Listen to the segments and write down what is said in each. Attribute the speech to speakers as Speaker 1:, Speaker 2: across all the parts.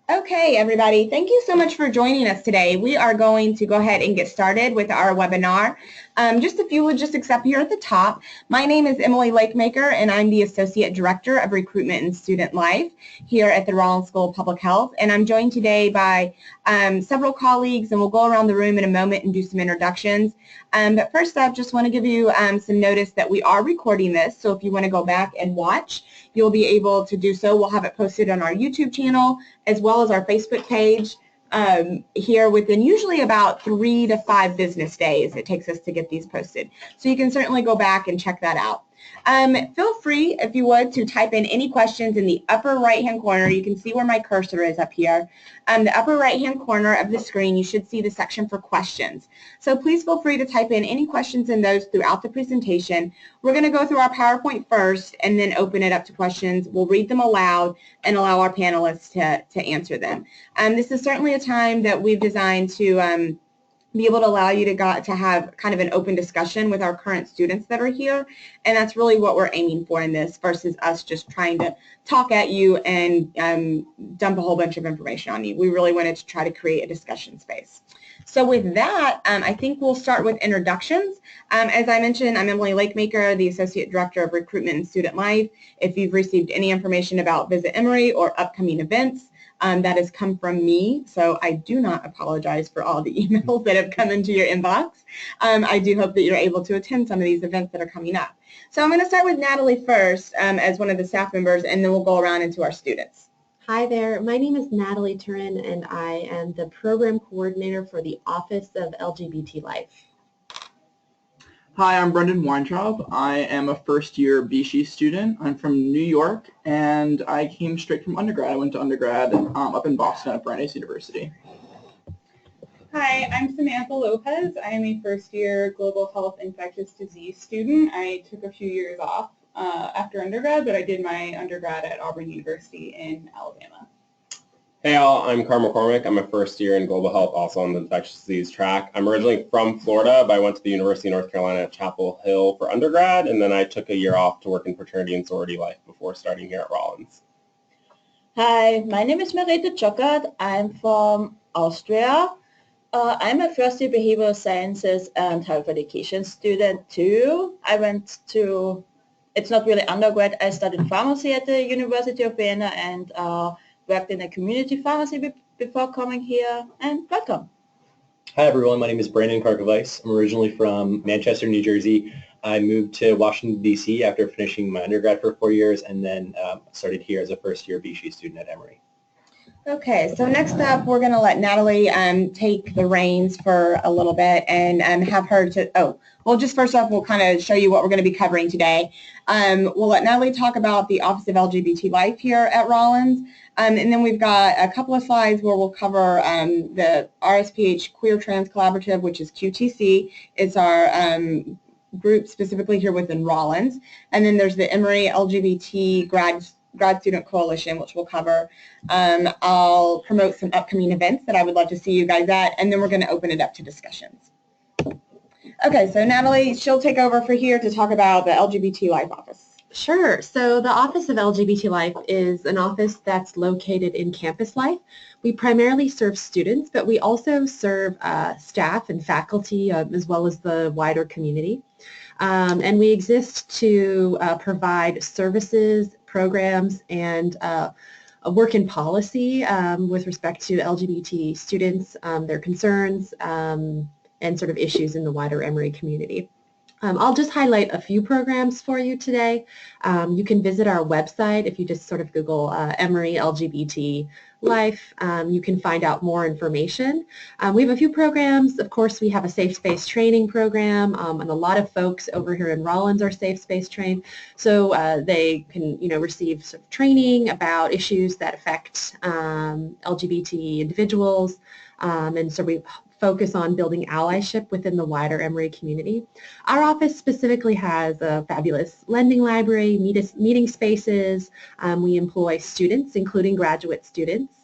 Speaker 1: Okay, everybody, thank you so much for joining us today. We are going to go ahead and get started with our webinar. Just a few logistics up here at the top. My name is Emory Lakemaker, and I'm the Associate Director of Recruitment and Student Life here at the Rollins School of Public Health. And I'm joined today by several colleagues, and we'll go around the room in a moment and do some introductions. But first up, just want to give you some notice that we are recording this, so if you want to go back and watch, you'll be able to do so. We'll have it posted on our YouTube channel as well as our Facebook page here within usually about 3 to 5 business days it takes us to get these posted. So you can certainly go back and check that out. Feel free, if you would, to type in any questions in the upper right-hand corner. You can see where my cursor is up here. The upper right-hand corner of the screen, you should see the section for questions. So please feel free to type in any questions in those throughout the presentation. We're going to go through our PowerPoint first and then open it up to questions. We'll read them aloud and allow our panelists to answer them. This is certainly a time that we've designed to be able to allow you to have kind of an open discussion with our current students that are here, and that's really what we're aiming for in this versus us just trying to talk at you and dump a whole bunch of information on you. We really wanted to try to create a discussion space. So with that, I think we'll start with introductions. As I mentioned, I'm Emily Lakemaker, the Associate Director of Recruitment and Student Life. If you've received any information about Visit Emory or upcoming events, that has come from me, so I do not apologize for all the emails that have come into your inbox. I do hope that you're able to attend some of these events that are coming up. So I'm going to start with Natalie first as one of the staff members, and then we'll go around into our students.
Speaker 2: Hi there, my name is Natalie Turin, and I am the Program Coordinator for the Office of LGBT Life.
Speaker 3: Hi, I'm Brendan Weintraub. I am a first-year BC student. I'm from New York, and I came straight from undergrad. I went to undergrad up in Boston at Brandeis University.
Speaker 4: Hi, I'm Samantha Lopez. I am a first-year Global Health Infectious Disease student. I took a few years off after undergrad, but I did my undergrad at Auburn University in Alabama.
Speaker 5: Hey all, I'm Carl McCormick. I'm a first year in global health, also on the infectious disease track. I'm originally from Florida, but I went to the University of North Carolina at Chapel Hill for undergrad, and then I took a year off to work in fraternity and sorority life before starting here at Rollins.
Speaker 6: Hi, my name is Merete Jockert. I'm from Austria. I'm a first year behavioral sciences and health education student too. I went to, it's not really undergrad, I studied pharmacy at the University of Vienna and worked in a community pharmacy before coming here, and welcome.
Speaker 7: Hi everyone, my name is Brandon Karkovice. I'm originally from Manchester, New Jersey. I moved to Washington, D.C. after finishing my undergrad for 4 years, and then started here as a first-year BC student at Emory.
Speaker 1: Okay, so next up, we're going to let Natalie take the reins for a little bit and have her well, just first off, we'll kind of show you what we're going to be covering today. We'll let Natalie talk about the Office of LGBT Life here at Rollins, and then we've got a couple of slides where we'll cover the RSPH Queer Trans Collaborative, which is QTC. It's our group specifically here within Rollins, and then there's the Emory LGBT Grad Student Coalition, which we'll cover. I'll promote some upcoming events that I would love to see you guys at, and then we're going to open it up to discussions. Okay, so Natalie, she'll take over for here to talk about the LGBT Life office.
Speaker 2: Sure. So the Office of LGBT Life is an office that's located in campus life. We primarily serve students, but we also serve staff and faculty as well as the wider community. And we exist to provide services, programs, and a work in policy with respect to LGBT students, their concerns, and sort of issues in the wider Emory community. I'll just highlight a few programs for you today. You can visit our website if you just sort of Google Emory LGBT Life. You can find out more information. We have a few programs. Of course, we have a safe space training program, and a lot of folks over here in Rollins are safe space trained, so they can, receive sort of training about issues that affect LGBT individuals, and so we focus on building allyship within the wider Emory community. Our office specifically has a fabulous lending library, meeting spaces. We employ students, including graduate students.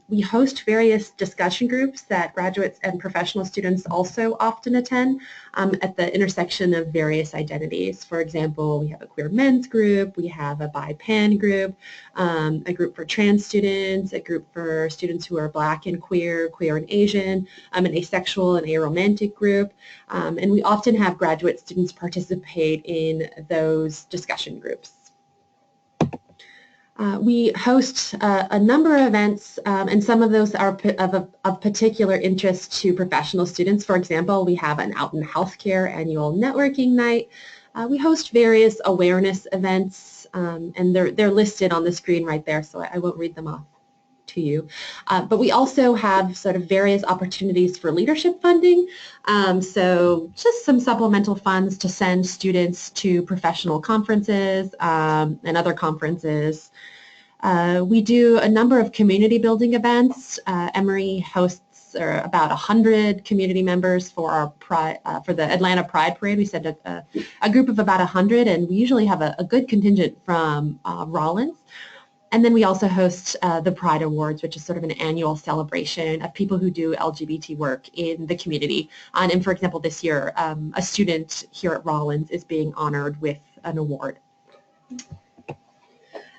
Speaker 2: We host various discussion groups that graduates and professional students also often attend at the intersection of various identities. For example, we have a queer men's group, we have a bi-pan group, a group for trans students, a group for students who are Black and queer, queer and Asian, an asexual and aromantic group, and we often have graduate students participate in those discussion groups. We host a number of events, and some of those are of particular interest to professional students. For example, we have an Out in Healthcare annual networking night. We host various awareness events, and they're listed on the screen right there, so I won't read them off to you. But we also have sort of various opportunities for leadership funding. So just some supplemental funds to send students to professional conferences and other conferences. We do a number of community building events. Emory hosts about 100 community members for our for the Atlanta Pride Parade. We send a group of about 100, and we usually have a good contingent from Rollins. And then we also host the Pride Awards, which is sort of an annual celebration of people who do LGBT work in the community. And for example, this year, a student here at Rollins is being honored with an award.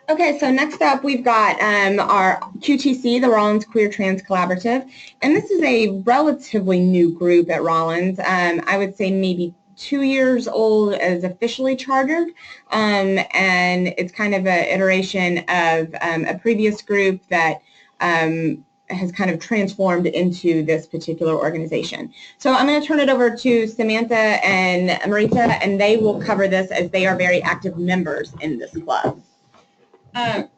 Speaker 1: Okay, so next up we've got our QTC, the Rollins Queer Trans Collaborative, and this is a relatively new group at Rollins. I would say maybe 2 years old as officially chartered, and it's kind of an iteration of a previous group that has kind of transformed into this particular organization. So I'm going to turn it over to Samantha and Marita, and they will cover this as they are very active members in this club.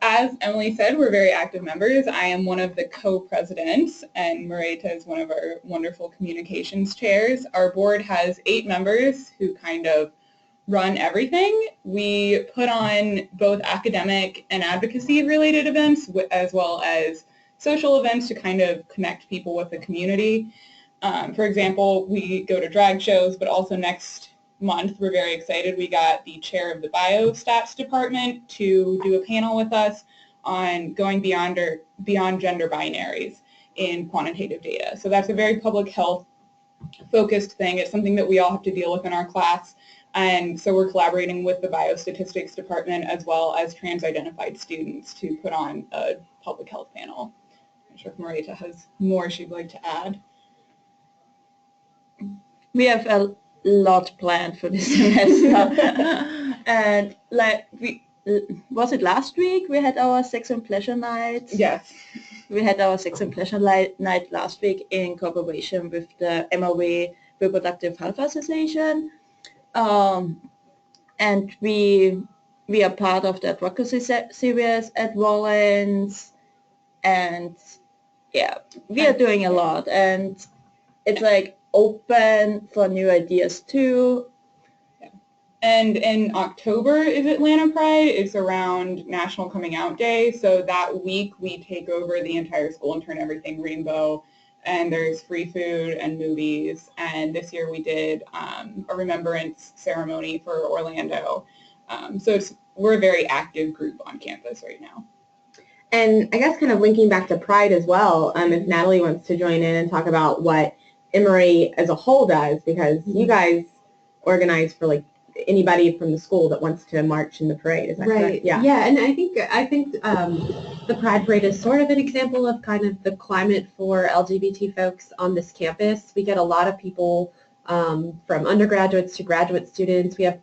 Speaker 4: As Emily said, we're very active members. I am one of the co-presidents, and Marita is one of our wonderful communications chairs. Our board has 8 members who kind of run everything. We put on both academic and advocacy-related events, as well as social events to kind of connect people with the community. For example, we go to drag shows, but also next month, we're very excited. We got the chair of the biostats department to do a panel with us on going beyond gender binaries in quantitative data. So that's a very public health focused thing. It's something that we all have to deal with in our class. And so we're collaborating with the biostatistics department as well as trans-identified students to put on a public health panel. I'm sure if Marita has more she'd like to add.
Speaker 6: We have a lot planned for this semester. And was it last week we had our sex and pleasure night?
Speaker 4: Yes.
Speaker 6: We had our sex and pleasure night last week in cooperation with the Emory Reproductive Health Association. And we are part of the advocacy series at Rollins, and yeah, we are doing a lot, and it's like open for new ideas too.
Speaker 4: Yeah. And in October is Atlanta Pride. It's around National Coming Out Day, so that week we take over the entire school and turn everything rainbow, and there's free food and movies. And this year we did a remembrance ceremony for Orlando. So we're a very active group on campus right now.
Speaker 1: And I guess kind of linking back to Pride as well, if Natalie wants to join in and talk about what Emory as a whole does, because you guys organize for like anybody from the school that wants to march in the parade. Is that correct?
Speaker 2: Yeah. Yeah, and I think the Pride Parade is sort of an example of kind of the climate for LGBT folks on this campus. We get a lot of people from undergraduates to graduate students. We have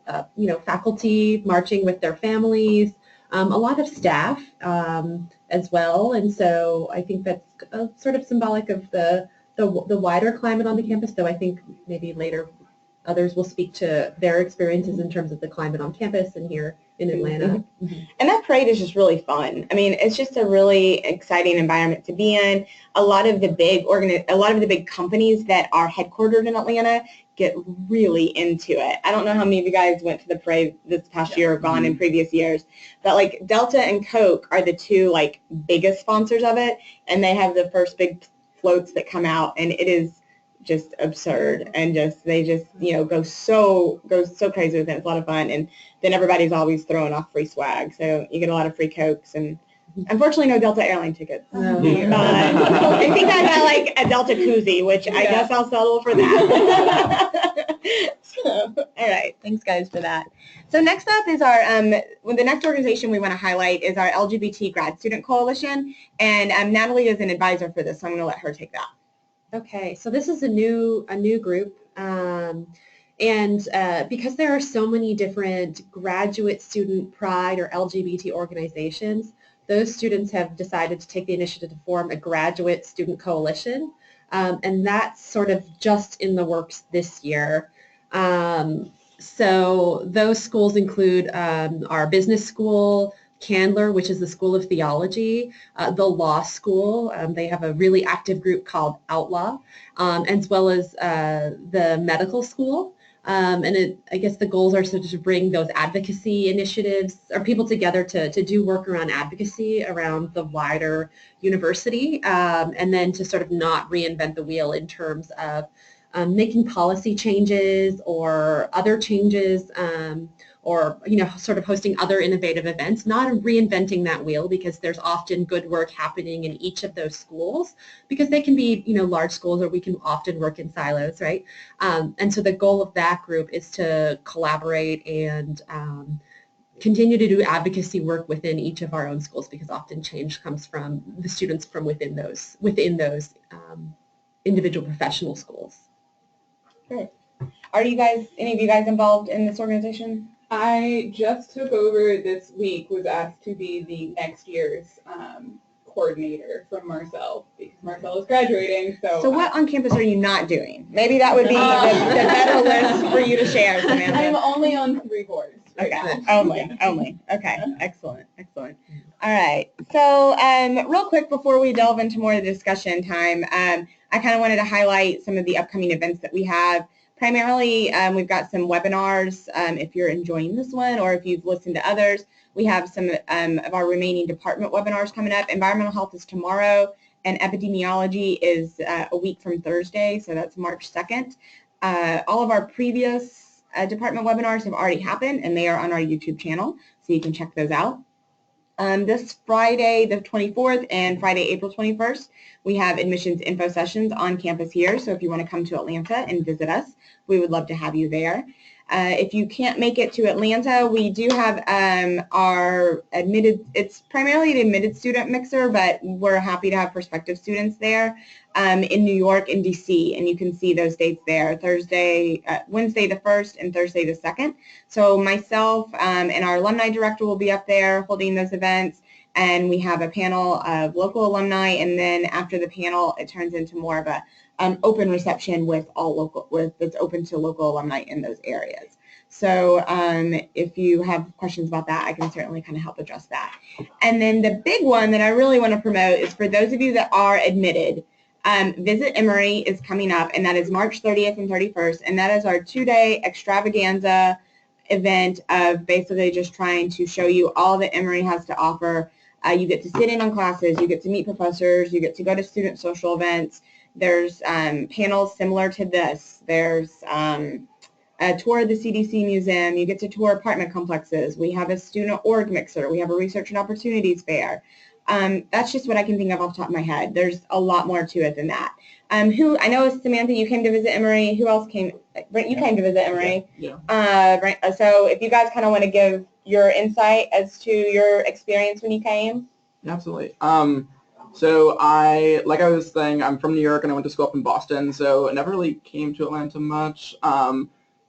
Speaker 2: faculty marching with their families, a lot of staff as well, and so I think that's sort of symbolic of the wider climate on the campus, though I think maybe later others will speak to their experiences in terms of the climate on campus and here in Atlanta.
Speaker 1: Mm-hmm. And that parade is just really fun. I mean, it's just a really exciting environment to be in. A lot of the big companies that are headquartered in Atlanta get really into it. I don't know how many of you guys went to the parade this past year or gone in previous years, but like Delta and Coke are the 2 like biggest sponsors of it, and they have the first big floats that come out, and it is just absurd, and they go so crazy with it. It's a lot of fun, and then everybody's always throwing off free swag, so you get a lot of free Cokes and Unfortunately, no Delta airline tickets.
Speaker 2: No.
Speaker 1: I think I got like a Delta koozie, which I guess I'll settle for that. So, all right, thanks guys for that. So next up is our, the next organization we want to highlight is our LGBT Grad Student Coalition, and Natalie is an advisor for this, so I'm going to let her take that.
Speaker 2: Okay, so this is a new group, and because there are so many different graduate student pride or LGBT organizations, those students have decided to take the initiative to form a graduate student coalition, and that's sort of just in the works this year. So those schools include our business school, Candler, which is the School of Theology, the law school. They have a really active group called Outlaw, as well as the medical school. And I guess the goals are sort of to bring those advocacy initiatives or people together to do work around advocacy around the wider university, and then to sort of not reinvent the wheel in terms of making policy changes or other changes, or sort of hosting other innovative events, not reinventing that wheel, because there's often good work happening in each of those schools, because they can be large schools, or we can often work in silos, right? And so the goal of that group is to collaborate and continue to do advocacy work within each of our own schools, because often change comes from the students from within those individual professional schools.
Speaker 1: Great. Are any of you guys involved in this organization?
Speaker 4: I just took over this week, was asked to be the next year's coordinator from Marcel, because Marcel is graduating. So
Speaker 1: what on campus are you not doing? Maybe that would be the better list for you to share, Samantha.
Speaker 4: I'm only on 3 boards right now.
Speaker 1: Only. Okay, excellent. All right, so real quick before we delve into more of the discussion time, I kind of wanted to highlight some of the upcoming events that we have. Primarily, we've got some webinars, if you're enjoying this one or if you've listened to others. We have some of our remaining department webinars coming up. Environmental health is tomorrow, and epidemiology is a week from Thursday, so that's March 2nd. All of our previous department webinars have already happened, and they are on our YouTube channel, so you can check those out. This Friday, the 24th, and Friday, April 21st, we have admissions info sessions on campus here. So if you want to come to Atlanta and visit us, we would love to have you there. If you can't make it to Atlanta, we do have our it's primarily an admitted student mixer, but we're happy to have prospective students there in New York and DC, and you can see those dates there, Wednesday the 1st and Thursday the 2nd. So myself and our alumni director will be up there holding those events, and we have a panel of local alumni, and then after the panel, it turns into more of a open reception with that's open to local alumni in those areas. So if you have questions about that, I can certainly kind of help address that. And then the big one that I really want to promote is for those of you that are admitted, Visit Emory is coming up, and that is March 30th and 31st, and that is our 2-day extravaganza event of basically just trying to show you all that Emory has to offer. You get to sit in on classes, you get to meet professors, you get to go to student social events. There's panels similar to this. There's a tour of the CDC Museum. You get to tour apartment complexes. We have a student org mixer. We have a research and opportunities fair. That's just what I can think of off the top of my head. There's a lot more to it than that. I know, Samantha, you came to visit Emory. Who else came? Brent, you came to visit Emory.
Speaker 3: Yeah.
Speaker 1: Brent, so if you guys kind of want to give your insight as to your experience when you came.
Speaker 3: Absolutely. So like I was saying, I'm from New York and I went to school up in Boston, so I never really came to Atlanta much.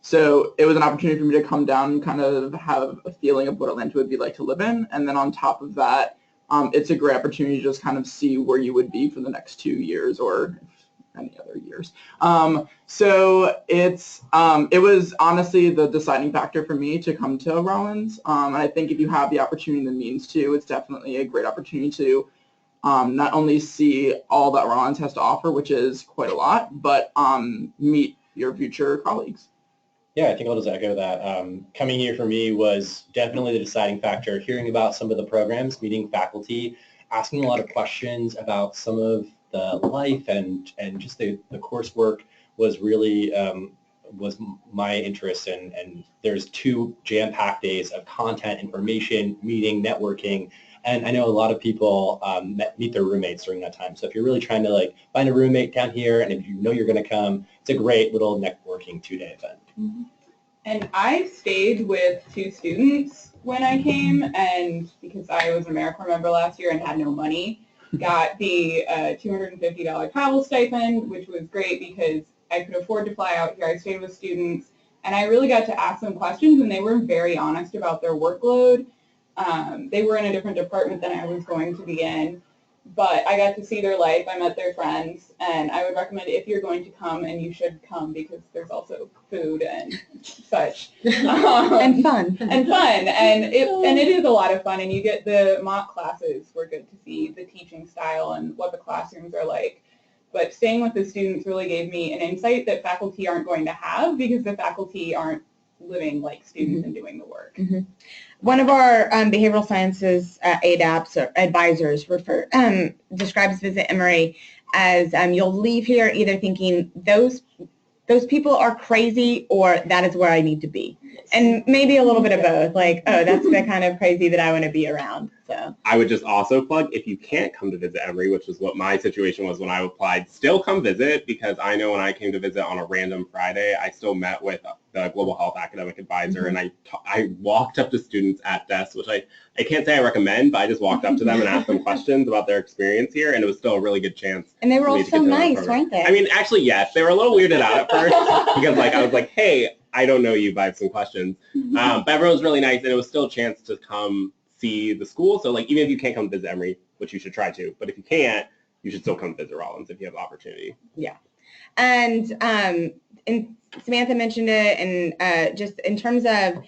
Speaker 3: So it was an opportunity for me to come down and kind of have a feeling of what Atlanta would be like to live in. And then on top of that, it's a great opportunity to just kind of see where you would be for the next 2 years or any other years. So it was honestly the deciding factor for me to come to Rollins. And I think if you have the opportunity and the means to, it's definitely a great opportunity to not only see all that Rollins has to offer, which is quite a lot, but meet your future colleagues.
Speaker 7: Yeah, I think I'll just echo that. Coming here for me was definitely the deciding factor. Hearing about some of the programs, meeting faculty, asking a lot of questions about some of the life and just the coursework was really was my interest. And there's 2 jam-packed days of content, information, meeting, networking, And I know a lot of people meet their roommates during that time. So if you're really trying to like find a roommate down here and if you know you're going to come, it's a great little networking 2-day event.
Speaker 4: Mm-hmm. And I stayed with 2 students when I came, and because I was an AmeriCorps member last year and had no money, got the $250 travel stipend, which was great because I could afford to fly out here. I stayed with students, and I really got to ask them questions, and they were very honest about their workload. They were in a different department than I was going to be in, but I got to see their life. I met their friends, and I would recommend if you're going to come, and you should come because there's also food and such.
Speaker 1: And fun.
Speaker 4: And it is a lot of fun, and you get the mock classes were good to see the teaching style and what the classrooms are like. But staying with the students really gave me an insight that faculty aren't going to have because the faculty aren't living like students and doing the work.
Speaker 1: Mm-hmm. One of our behavioral sciences ADAPs or advisors describes Visit Emory as you'll leave here either thinking those people are crazy or that is where I need to be. And maybe a little bit of both, like, oh, that's the kind of crazy that I want to be around. So
Speaker 5: I would just also plug, if you can't come to Visit Emory, which is what my situation was when I applied, still come visit, because I know when I came to visit on a random Friday, I still met with the Global Health Academic Advisor, and I walked up to students at desks, which I can't say I recommend, but I just walked up to them and asked them questions about their experience here, and it was still a really good chance.
Speaker 1: And they were all so nice, weren't they?
Speaker 5: I mean, actually, yes. They were a little weirded out at first, because I was like, hey, I don't know you, but I have some questions. But everyone was really nice, and it was still a chance to come see the school. So even if you can't come visit Emory, which you should try to, but if you can't, you should still come visit Rollins if you have the opportunity.
Speaker 1: Yeah. And Samantha mentioned it, and just in terms of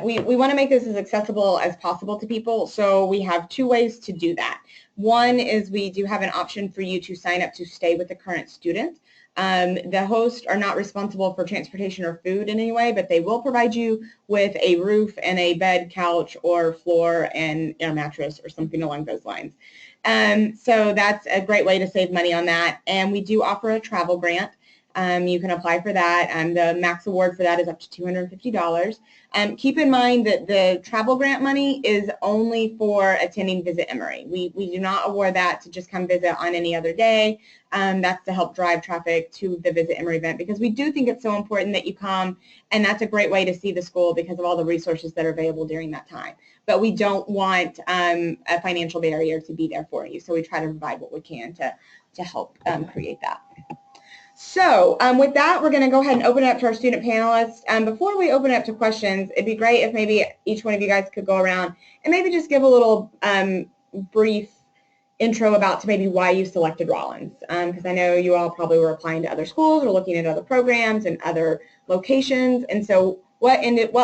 Speaker 1: we want to make this as accessible as possible to people, so we have 2 ways to do that. One is we do have an option for you to sign up to stay with the current student. The hosts are not responsible for transportation or food in any way, but they will provide you with a roof and a bed, couch, or floor and a mattress or something along those lines. So that's a great way to save money on that. And we do offer a travel grant. You can apply for that, and the max award for that is up to $250. Keep in mind that the travel grant money is only for attending Visit Emory. We do not award that to just come visit on any other day. That's to help drive traffic to the Visit Emory event, because we do think it's so important that you come, and that's a great way to see the school because of all the resources that are available during that time. But we don't want a financial barrier to be there for you, so we try to provide what we can to help create that. So with that, we're going to go ahead and open it up to our student panelists. Before we open it up to questions, it'd be great if maybe each one of you guys could go around and maybe just give a little brief intro about to maybe why you selected Rollins, because I know you all probably were applying to other schools or looking at other programs and other locations. And so what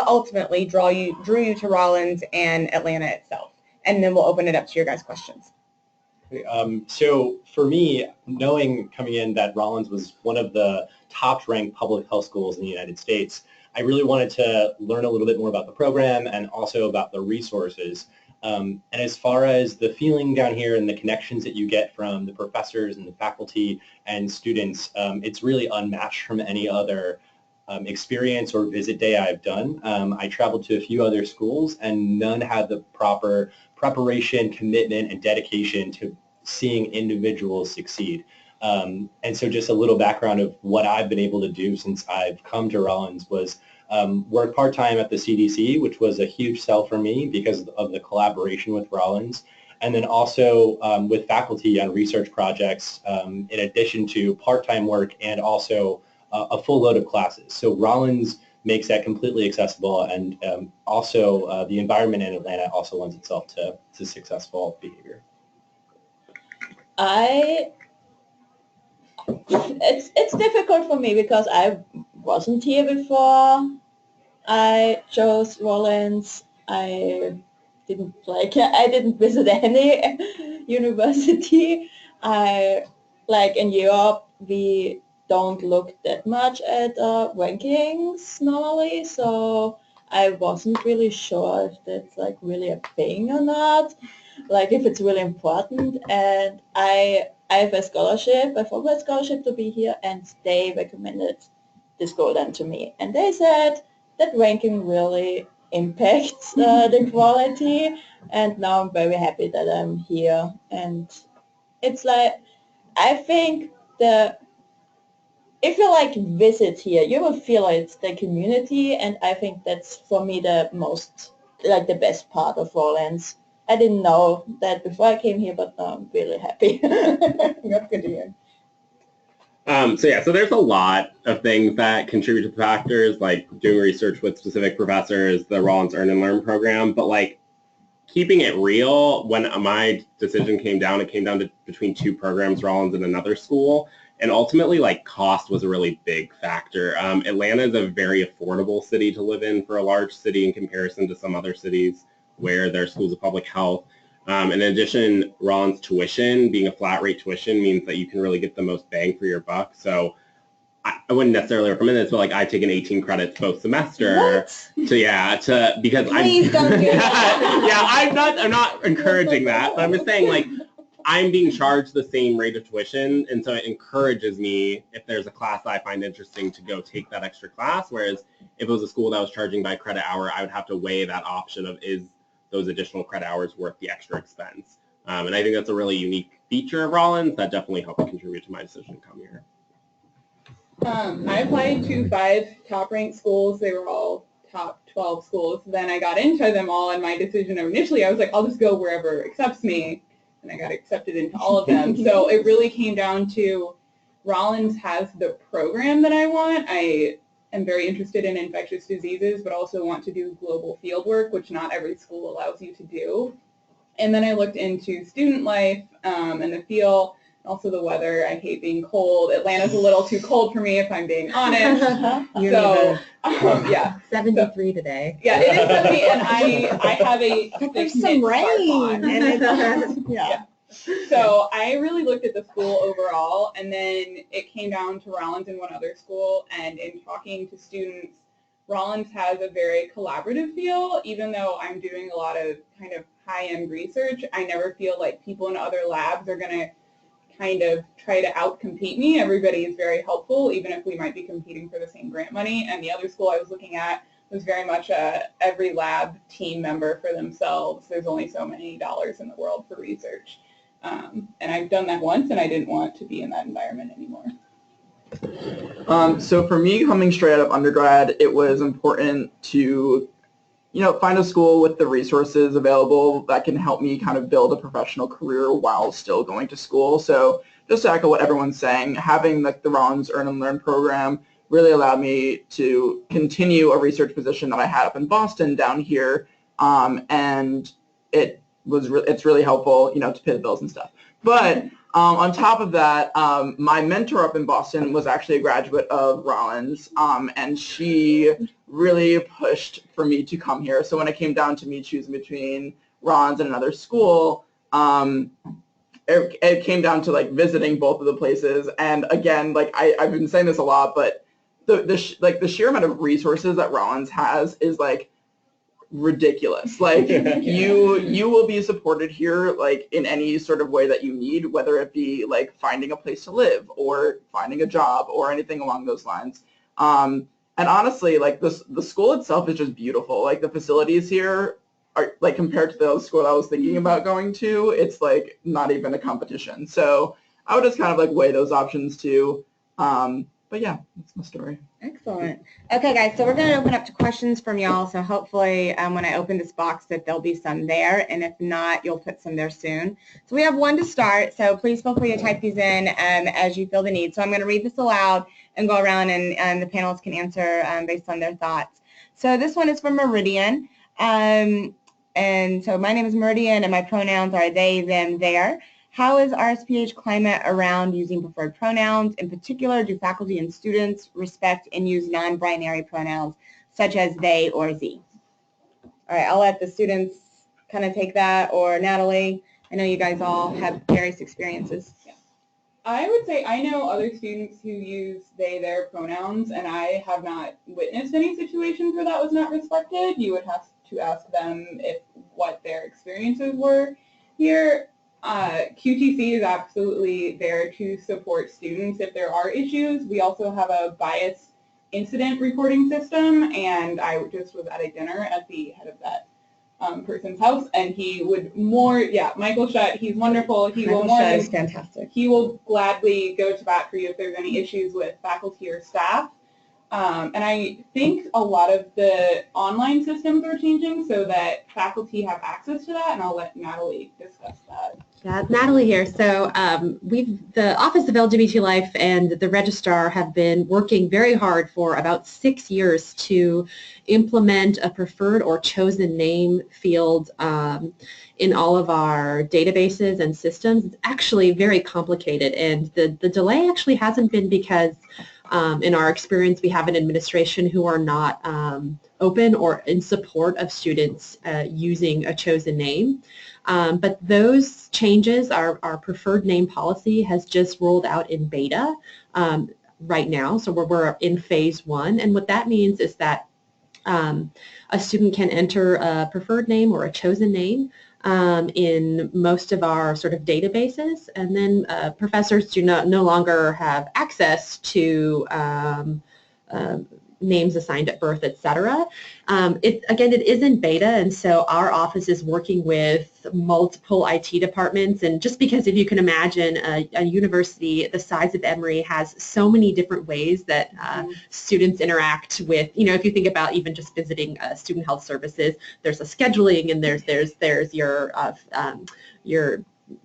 Speaker 1: ultimately drew you to Rollins and Atlanta itself? And then we'll open it up to your guys' questions.
Speaker 7: So for me, knowing coming in that Rollins was one of the top-ranked public health schools in the United States, I really wanted to learn a little bit more about the program and also about the resources. And as far as the feeling down here and the connections that you get from the professors and the faculty and students, it's really unmatched from any other experience or visit day I've done. I traveled to a few other schools, and none had the proper preparation, commitment, and dedication to seeing individuals succeed. And so just a little background of what I've been able to do since I've come to Rollins was work part-time at the CDC, which was a huge sell for me because of the collaboration with Rollins, and then also with faculty on research projects in addition to part-time work and also a full load of classes. So Rollins makes that completely accessible, and also the environment in Atlanta also lends itself to successful behavior.
Speaker 6: It's difficult for me because I wasn't here before I chose Rollins. I didn't visit any university. Like in Europe, we don't look that much at rankings normally, so I wasn't really sure if that's like really a thing or not, like if it's really important. And I have a scholarship, a Fulbright scholarship to be here, and they recommended this school then to me. And they said that ranking really impact the quality, and now I'm very happy that I'm here. And it's like, I think if you like visit here, you will feel it's the community, and I think that's for me the most, like the best part of Rollins. I didn't know that before I came here, but now I'm really happy. That's good to hear.
Speaker 5: So there's a lot of things that contribute to the factors, like doing research with specific professors, the Rollins Earn and Learn program, but like keeping it real, when my decision came down, it came down to between two programs, Rollins and another school, and ultimately like cost was a really big factor. Atlanta is a very affordable city to live in for a large city in comparison to some other cities where there are schools of public health. In addition, Rollins tuition, being a flat rate tuition, means that you can really get the most bang for your buck. So I wouldn't necessarily recommend this, but like I take an 18 credits post semester because
Speaker 1: Please don't do that.
Speaker 5: I'm not encouraging that, but I'm just saying like I'm being charged the same rate of tuition, and so it encourages me, if there's a class that I find interesting, to go take that extra class. Whereas if it was a school that was charging by credit hour, I would have to weigh that option of is those additional credit hours worth the extra expense. And I think that's a really unique feature of Rollins that definitely helped contribute to my decision to come here.
Speaker 4: I applied to 5 top-ranked schools. They were all top 12 schools. Then I got into them all, and my decision initially, I was like, I'll just go wherever accepts me, and I got accepted into all of them. So it really came down to Rollins has the program that I want. I am very interested in infectious diseases, but also want to do global field work, which not every school allows you to do. And then I looked into student life and the field. Also the weather. I hate being cold. Atlanta's a little too cold for me, if I'm being honest. So, yeah.
Speaker 2: 73 today.
Speaker 4: Yeah, it is 70, and I have a
Speaker 1: There's some rain. And
Speaker 4: yeah. So I really looked at the school overall, and then it came down to Rollins and one other school, and in talking to students, Rollins has a very collaborative feel. Even though I'm doing a lot of kind of high-end research, I never feel like people in other labs are going to kind of try to outcompete me. Everybody is very helpful, even if we might be competing for the same grant money. And the other school I was looking at was very much every lab team member for themselves. There's only so many dollars in the world for research. And I've done that once, and I didn't want to be in that environment anymore.
Speaker 3: So for me, coming straight out of undergrad, it was important to find a school with the resources available that can help me kind of build a professional career while still going to school. So just to echo what everyone's saying, having like the Rollins Earn and Learn program really allowed me to continue a research position that I had up in Boston down here, and it's really helpful, to pay the bills and stuff. But on top of that, my mentor up in Boston was actually a graduate of Rollins, and she really pushed for me to come here. So when it came down to me choosing between Rollins and another school, it came down to like visiting both of the places. And again, like I've been saying this a lot, but the sheer amount of resources that Rollins has is like ridiculous. Like you will be supported here like in any sort of way that you need, whether it be like finding a place to live or finding a job or anything along those lines. And honestly, like the school itself is just beautiful. Like the facilities here are like compared to the school I was thinking about going to, it's like not even a competition. So I would just kind of like weigh those options too. But yeah, that's my story.
Speaker 1: Excellent. Okay, guys, so we're going to open up to questions from y'all. So hopefully when I open this box that there'll be some there. And if not, you'll put some there soon. So we have one to start. So please feel free to type these in as you feel the need. So I'm going to read this aloud and go around and the panelists can answer based on their thoughts. So this one is from Meridian. And so my name is Meridian and my pronouns are they, them, their. How is RSPH climate around using preferred pronouns? In particular, do faculty and students respect and use non-binary pronouns such as they or ze? All right, I'll let the students kind of take that, or Natalie. I know you guys all have various experiences.
Speaker 4: Yeah. I would say I know other students who use they, their pronouns, and I have not witnessed any situations where that was not respected. You would have to ask them what their experiences were here. QTC is absolutely there to support students if there are issues. We also have a bias incident reporting system, and I just was at a dinner at the head of that person's house, and he would Michael Shutt, he's wonderful.
Speaker 1: Michael Shutt is fantastic.
Speaker 4: He will gladly go to bat for you if there's any issues with faculty or staff. And I think a lot of the online systems are changing so that faculty have access to that, and I'll let Natalie discuss that.
Speaker 2: Yeah, Natalie here. So the Office of LGBT Life and the Registrar have been working very hard for about 6 years to implement a preferred or chosen name field in all of our databases and systems. It's actually very complicated, and the delay actually hasn't been because in our experience we have an administration who are not open or in support of students using a chosen name. But those changes, our preferred name policy has just rolled out in beta right now, so we're in phase 1, and what that means is that a student can enter a preferred name or a chosen name in most of our sort of databases, and then professors do no longer have access to names assigned at birth, etc. Again, it is in beta, and so our office is working with multiple IT departments, and just because if you can imagine a university the size of Emory has so many different ways that students interact with, if you think about even just visiting student health services, there's a scheduling, and there's your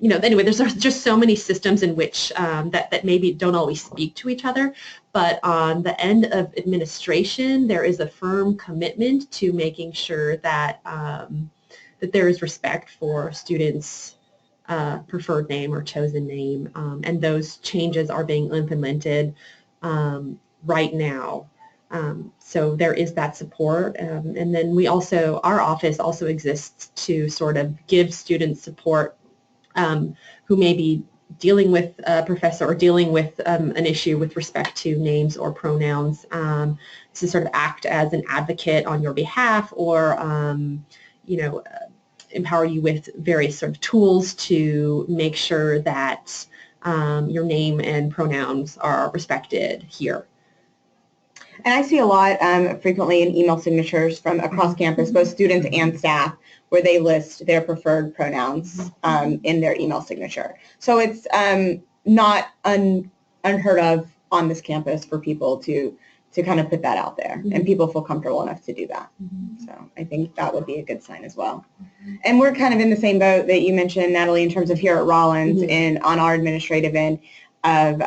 Speaker 2: anyway, there's just so many systems in which that maybe don't always speak to each other, but on the end of administration, there is a firm commitment to making sure that that there is respect for students' preferred name or chosen name, and those changes are being implemented right now. So there is that support, and then our office also exists to sort of give students support who may be dealing with a professor or dealing with an issue with respect to names or pronouns, to sort of act as an advocate on your behalf, or empower you with various sort of tools to make sure that your name and pronouns are respected here.
Speaker 1: And I see a lot frequently in email signatures from across campus, both students and staff, where they list their preferred pronouns in their email signature. So it's not unheard of on this campus for people to kind of put that out there, and people feel comfortable enough to do that. So I think that would be a good sign as well. And we're kind of in the same boat that you mentioned, Natalie, in terms of here at Rollins and on our administrative end of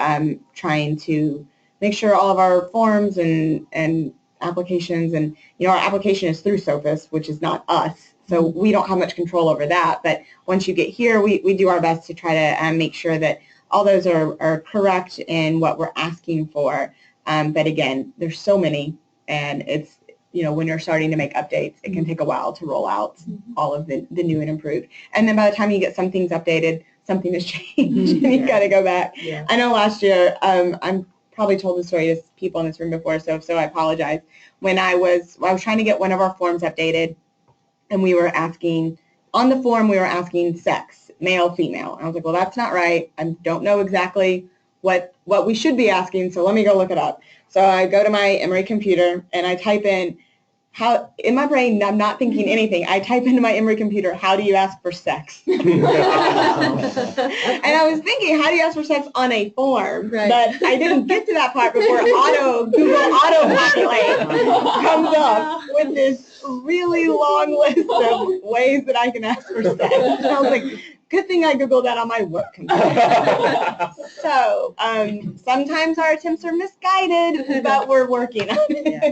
Speaker 1: trying to make sure all of our forms and applications, and our application is through Sophus, which is not us, so we don't have much control over that. But once you get here, we do our best to try to make sure that all those are correct in what we're asking for. But again, there's so many, and it's, when you're starting to make updates, it can take a while to roll out all of the new and improved. And then by the time you get some things updated, something has changed, and you've got to go back. Yeah. I know last year, I'm probably told the story to people in this room before, so I apologize. When I was trying to get one of our forms updated, and we were asking, on the form we were asking sex, male, female. And I was like, well, that's not right. I don't know exactly what we should be asking, so let me go look it up. So I go to my Emory computer, and I type in, in my brain, I'm not thinking anything. I type into my Emory computer, how do you ask for sex? And I was thinking, how do you ask for sex on a form? Right. But I didn't get to that part before Google autopopulate comes up with this really long list of ways that I can ask for sex. And I was like, good thing I Googled that on my work computer. So sometimes our attempts are misguided, but we're working on it. Yeah.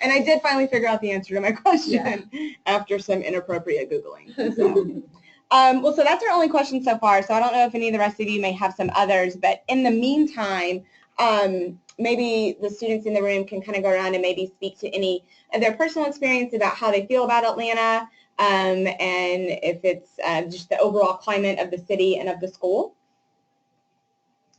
Speaker 1: And I did finally figure out the answer to my question after some inappropriate Googling. So. So that's our only question so far. So I don't know if any of the rest of you may have some others, but in the meantime, maybe the students in the room can kind of go around and maybe speak to any of their personal experience about how they feel about Atlanta, and if it's just the overall climate of the city and of the school.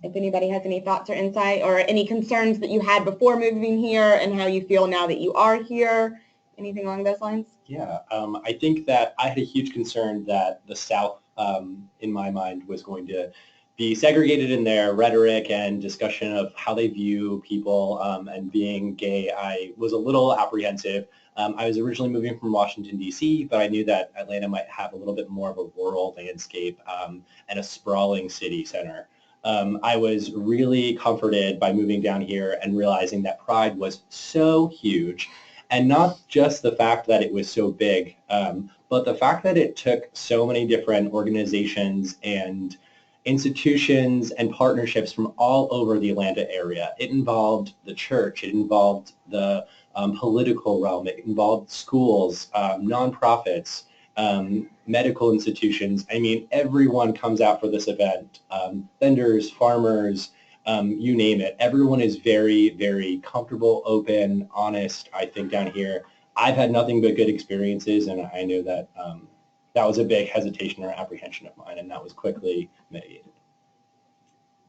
Speaker 1: If anybody has any thoughts or insight or any concerns that you had before moving here and how you feel now that you are here, anything along those lines?
Speaker 7: Yeah, I think that I had a huge concern that the South, in my mind, was going to be segregated in their rhetoric and discussion of how they view people and being gay, I was a little apprehensive. I was originally moving from Washington, D.C., but I knew that Atlanta might have a little bit more of a rural landscape and a sprawling city center. I was really comforted by moving down here and realizing that Pride was so huge, and not just the fact that it was so big, but the fact that it took so many different organizations and institutions and partnerships from all over the Atlanta area. It involved the church, it involved the political realm, it involved schools, nonprofits, medical institutions. I mean, everyone comes out for this event. Vendors, farmers, you name it. Everyone is very, very comfortable, open, honest, I think, down here. I've had nothing but good experiences, and I knew that that was a big hesitation or apprehension of mine, and that was quickly mitigated.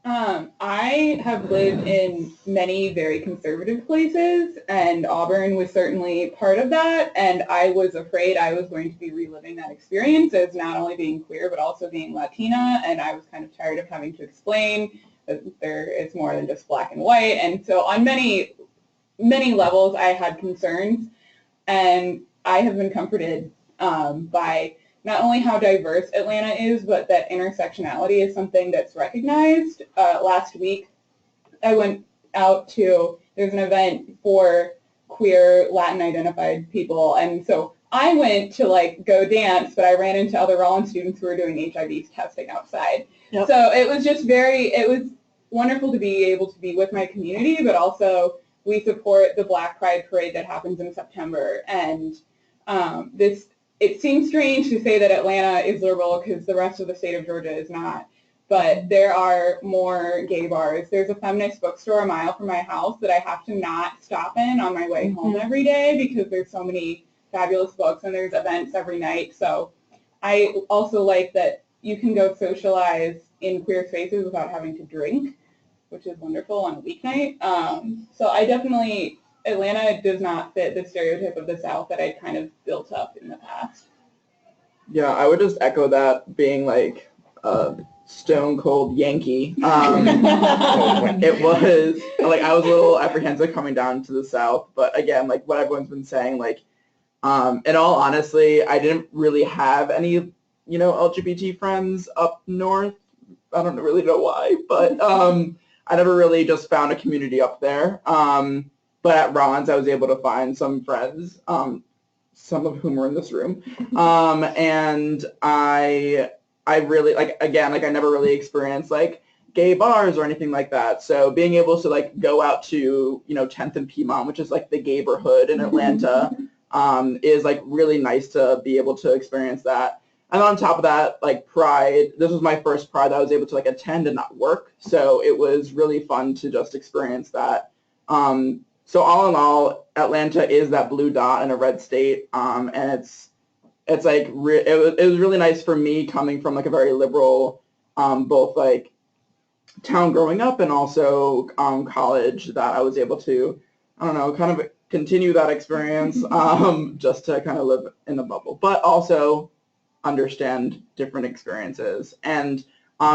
Speaker 4: I have lived in many very conservative places, and Auburn was certainly part of that, and I was afraid I was going to be reliving that experience as not only being queer, but also being Latina, and I was kind of tired of having to explain that it's more than just black and white, and so on many, many levels I had concerns, and I have been comforted by not only how diverse Atlanta is, but that intersectionality is something that's recognized. Last week, I went out to, there's an event for queer Latin identified people, and so I went to like go dance, but I ran into other Rollins students who were doing HIV testing outside. Yep. So it was just it was wonderful to be able to be with my community, but also we support the Black Pride Parade that happens in September, and it seems strange to say that Atlanta is liberal because the rest of the state of Georgia is not, but there are more gay bars. There's a feminist bookstore a mile from my house that I have to not stop in on my way home every day because there's so many fabulous books and there's events every night. So I also like that you can go socialize in queer spaces without having to drink, which is wonderful on a weeknight. So I definitely, Atlanta does not fit the stereotype of the South that I kind of built up in the past.
Speaker 3: Yeah, I would just echo that, being like a stone cold Yankee. It was like I was a little apprehensive coming down to the South, but again, like what everyone's been saying, like in all honesty, I didn't really have any, LGBT friends up north. I don't really know why, but I never really just found a community up there. But at Rollins, I was able to find some friends, some of whom were in this room. And I really, I never really experienced, gay bars or anything like that. So being able to, go out to, 10th and Piedmont, which is, the gayborhood in Atlanta, is, really nice to be able to experience that. And on top of that, Pride, this was my first Pride that I was able to, attend and not work. So it was really fun to just experience that. So all in all, Atlanta is that blue dot in a red state, and it was really nice for me coming from a very liberal, both town growing up and also college, that I was able to, kind of continue that experience, just to kind of live in the bubble, but also understand different experiences. And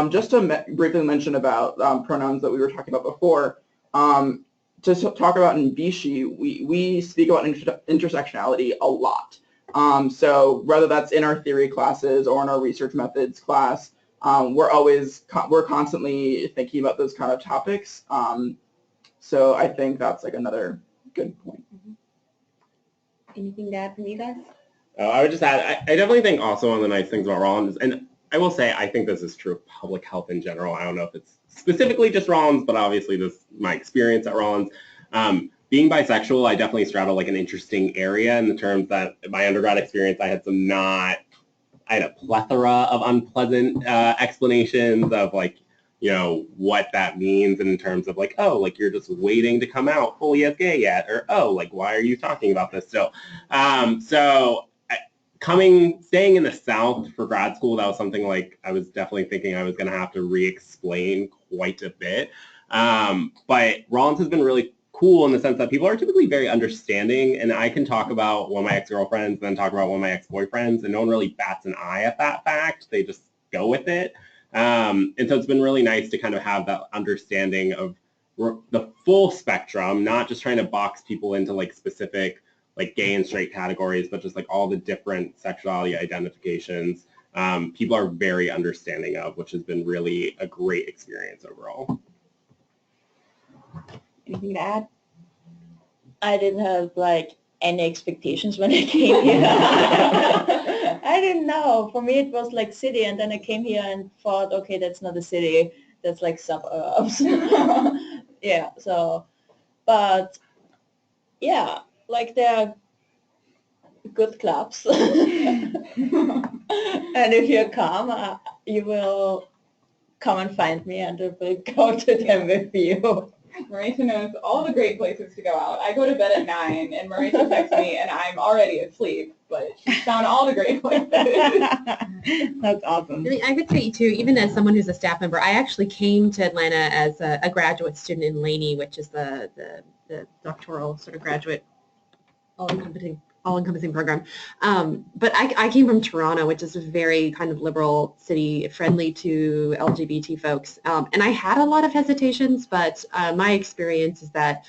Speaker 3: just to briefly mention about pronouns that we were talking about before. To talk about in BSHE, we speak about intersectionality a lot. So whether that's in our theory classes or in our research methods class, we're constantly thinking about those kind of topics. So I think that's another good point.
Speaker 1: Anything to add from you guys?
Speaker 5: I would just add, I definitely think also one of the nice things about Rollins, and I will say I think this is true of public health in general. I don't know if it's specifically just Rollins, but obviously this is my experience at Rollins. Being bisexual, I definitely straddle an interesting area in the terms that in my undergrad experience, I had a plethora of unpleasant explanations of what that means in terms of you're just waiting to come out fully as gay yet, or why are you talking about this still? Staying in the South for grad school, that was something I was definitely thinking I was going to have to re-explain quite a bit. But Rollins has been really cool in the sense that people are typically very understanding, and I can talk about one of my ex-girlfriends and then talk about one of my ex-boyfriends, and no one really bats an eye at that fact. They just go with it. And so it's been really nice to kind of have that understanding of the full spectrum, not just trying to box people into like specific like gay and straight categories, but just like all the different sexuality identifications people are very understanding of, which has been really a great experience overall.
Speaker 1: Anything to add?
Speaker 6: I didn't have like any expectations when I came here. I didn't know. For me, it was like city, and then I came here and thought, okay, that's not a city. That's like suburbs. Yeah. So, but yeah, like there are good clubs, and if you come, you will come and find me, and I will go to them with you.
Speaker 4: Marisa knows all the great places to go out. I go to bed at 9, and Marisa texts me, and I'm already asleep, but she's found all the great places.
Speaker 1: That's awesome.
Speaker 2: I mean, I would say too, even as someone who's a staff member, I actually came to Atlanta as a graduate student in Laney, which is the doctoral sort of graduate all-encompassing program. But I came from Toronto, which is a very kind of liberal city, friendly to LGBT folks. And I had a lot of hesitations, but my experience is that,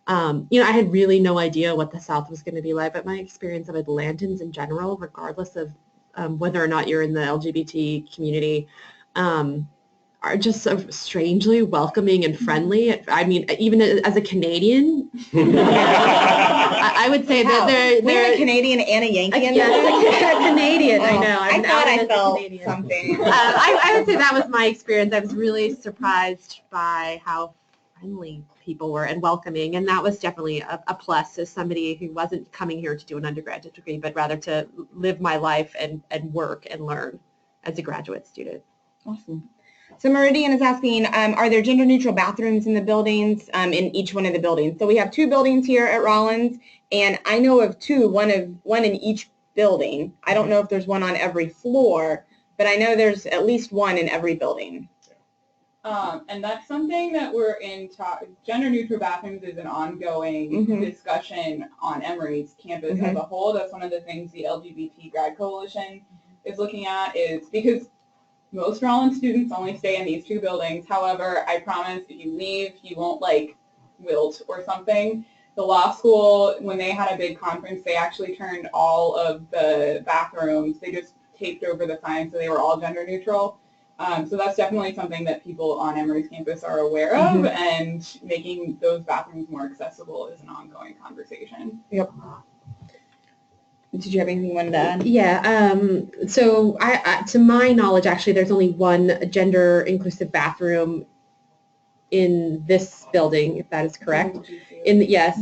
Speaker 2: you know, I had really no idea what the South was going to be like, but my experience of Atlantans in general, regardless of whether or not you're in the LGBT community, are just so strangely welcoming and friendly. I mean, even as a Canadian, I would say that they're
Speaker 1: a Canadian and a Yankee.
Speaker 2: Yes, a Canadian. I know.
Speaker 1: I thought I felt something.
Speaker 2: I would say that was my experience. I was really surprised by how friendly people were and welcoming, and that was definitely a plus as somebody who wasn't coming here to do an undergraduate degree, but rather to live my life and work and learn as a graduate student.
Speaker 1: Awesome. So Meridian is asking, are there gender neutral bathrooms in the buildings, in each one of the buildings? So we have 2 buildings here at Rollins, and I know of 2, one in each building. I don't know if there's one on every floor, but I know there's at least one in every building.
Speaker 4: And that's something that we're in gender neutral bathrooms is an ongoing discussion on Emory's campus as a whole. That's one of the things the LGBT Grad Coalition is looking at, is because most Rollins students only stay in these 2 buildings. However, I promise if you leave, you won't like wilt or something. The law school, when they had a big conference, they actually turned all of the bathrooms, they just taped over the signs so they were all gender neutral. So that's definitely something that people on Emory's campus are aware of, and making those bathrooms more accessible is an ongoing conversation.
Speaker 1: Yep. Did you have anything you wanted to add?
Speaker 2: Yeah, so I, to my knowledge, actually, there's only one gender inclusive bathroom in this building, if that is correct. Yes,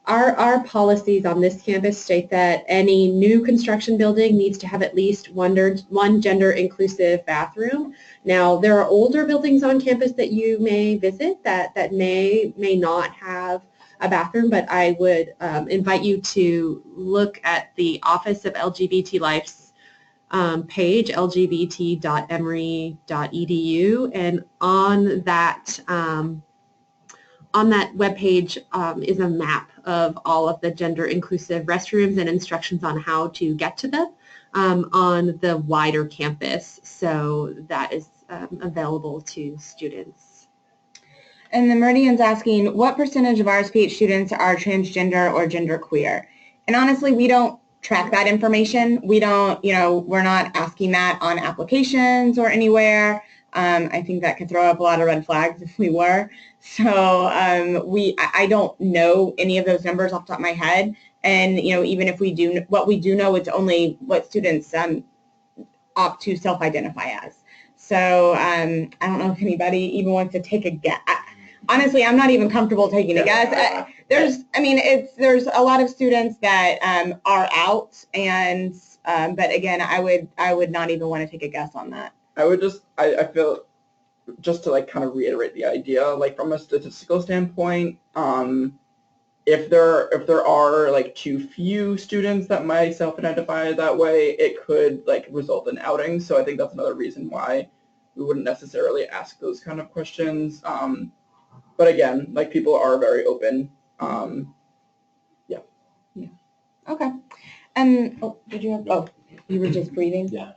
Speaker 2: our policies on this campus state that any new construction building needs to have at least one gender inclusive bathroom. Now, there are older buildings on campus that you may visit that may not have a bathroom, but I would invite you to look at the Office of LGBT Life's page, lgbt.emory.edu, and on that webpage is a map of all of the gender inclusive restrooms and instructions on how to get to them on the wider campus. So that is available to students.
Speaker 1: And the Meridian's asking, what percentage of RSPH students are transgender or genderqueer? And honestly, we don't track that information. We don't, we're not asking that on applications or anywhere. I think that could throw up a lot of red flags if we were. So I don't know any of those numbers off the top of my head. And, even if we do, what we do know, it's only what students opt to self-identify as. So I don't know if anybody even wants to take a guess. Honestly, I'm not even comfortable taking a guess. There's a lot of students that are out, and but again, I would not even want to take a guess on that.
Speaker 3: I feel, just to like kind of reiterate the idea, like from a statistical standpoint, if there are like too few students that might self-identify that way, it could like result in outing. So I think that's another reason why we wouldn't necessarily ask those kind of questions. But again, like people are very open.
Speaker 1: Yeah. Okay. And did you have? Oh. You were just breathing?
Speaker 7: Yeah.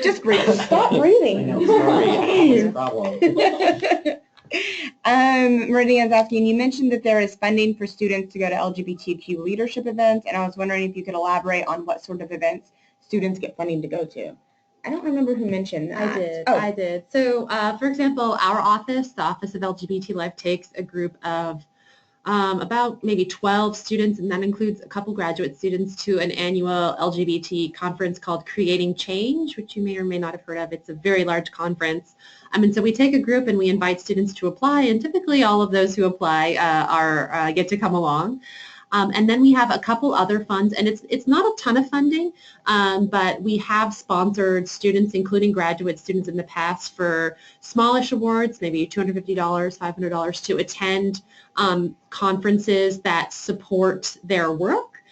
Speaker 1: Just breathe. Stop breathing.
Speaker 7: I know, sorry, I have this problem.
Speaker 1: Meridian's asking, you mentioned that there is funding for students to go to LGBTQ leadership events, and I was wondering if you could elaborate on what sort of events students get funding to go to. I don't remember who mentioned that.
Speaker 2: I did. So, for example, our office, the Office of LGBT Life, takes a group of about maybe 12 students, and that includes a couple graduate students, to an annual LGBT conference called Creating Change, which you may or may not have heard of. It's a very large conference. And so we take a group and we invite students to apply, and typically all of those who apply get to come along. And then we have a couple other funds, and it's not a ton of funding, but we have sponsored students, including graduate students in the past, for smallish awards, maybe $250, $500, to attend conferences that support their work.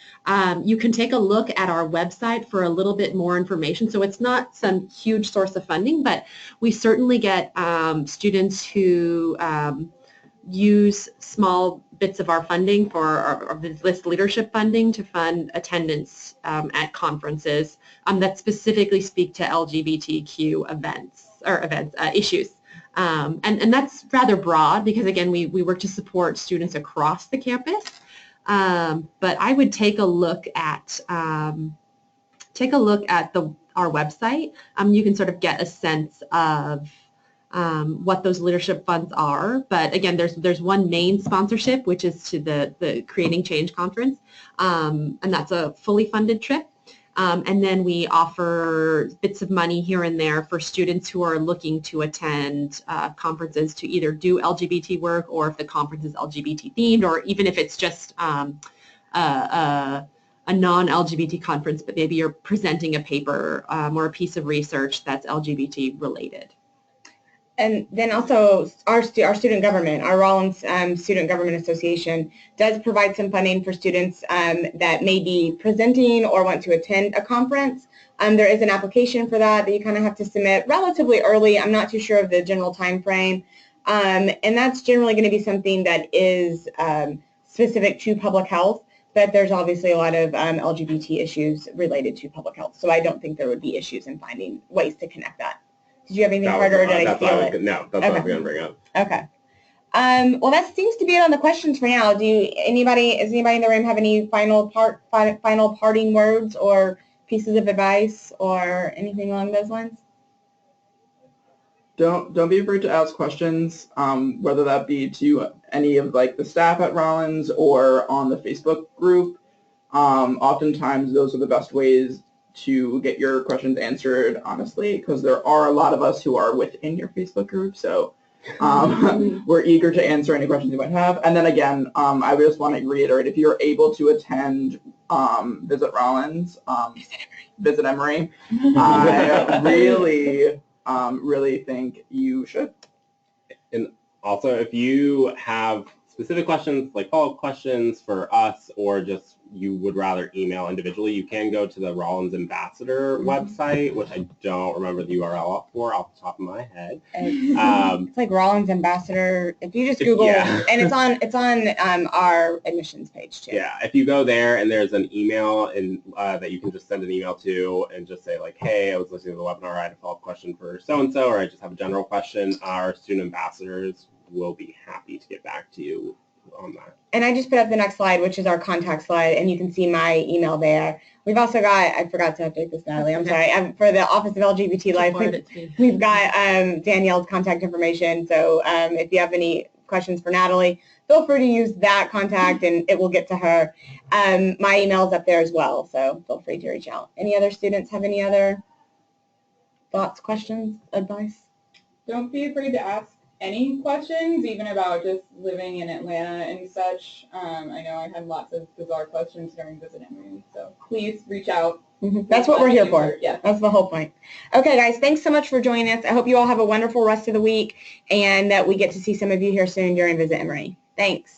Speaker 2: You can take a look at our website for a little bit more information. So it's not some huge source of funding, but we certainly get students who use small bits of our funding for our list leadership funding to fund attendance at conferences that specifically speak to LGBTQ issues. And that's rather broad because, again, we work to support students across the campus. But I would take a look at our website. You can sort of get a sense of what those leadership funds are. But again, there's one main sponsorship, which is to the Creating Change conference, and that's a fully funded trip. And then we offer bits of money here and there for students who are looking to attend conferences to either do LGBT work, or if the conference is LGBT themed, or even if it's just a non-LGBT conference, but maybe you're presenting a paper or a piece of research that's LGBT related.
Speaker 1: And then also our student government, our Rollins Student Government Association, does provide some funding for students that may be presenting or want to attend a conference. There is an application for that you kind of have to submit relatively early. I'm not too sure of the general time frame. And that's generally going to be something that is specific to public health, but there's obviously a lot of LGBT issues related to public health. So I don't think there would be issues in finding ways to connect that. Did you have anything, Carter, or did I steal it?
Speaker 5: No, that's what I was going to bring up.
Speaker 1: Okay. Well, that seems to be it on the questions for now. Does anybody in the room have any final parting words or pieces of advice or anything along those lines?
Speaker 3: Don't be afraid to ask questions, whether that be to any of the staff at Rollins or on the Facebook group. Oftentimes those are the best ways to get your questions answered, honestly, because there are a lot of us who are within your Facebook group, so we're eager to answer any questions you might have. And then again, I just want to reiterate, if you're able to attend Visit Rollins, Visit Emory, I really think you should.
Speaker 5: And also, if you have specific questions, like follow-up questions for us, or just you would rather email individually, you can go to the Rollins Ambassador website, which I don't remember the URL for off the top of my head.
Speaker 1: It's like Rollins Ambassador. If you just Google, and it's on our admissions page too.
Speaker 5: Yeah, if you go there and there's an email that you can just send an email to and just say like, hey, I was listening to the webinar, I had a follow-up question for so-and-so, or I just have a general question, our student ambassadors will be happy to get back to you on that.
Speaker 1: And I just put up the next slide, which is our contact slide, and you can see my email there. We've also got, I forgot to update this, Natalie, I'm sorry, for the Office of LGBT Life, we've got Danielle's contact information, so if you have any questions for Natalie, feel free to use that contact and it will get to her. My email's up there as well, so feel free to reach out. Any other students have any other thoughts, questions, advice?
Speaker 4: Don't be afraid to ask any questions, even about just living in Atlanta and such. I know I had lots of bizarre questions during Visit Emory, so please reach out.
Speaker 1: That's what we're here for.
Speaker 4: Yeah.
Speaker 1: That's the whole point. Okay, guys, thanks so much for joining us. I hope you all have a wonderful rest of the week and that we get to see some of you here soon during Visit Emory. Thanks.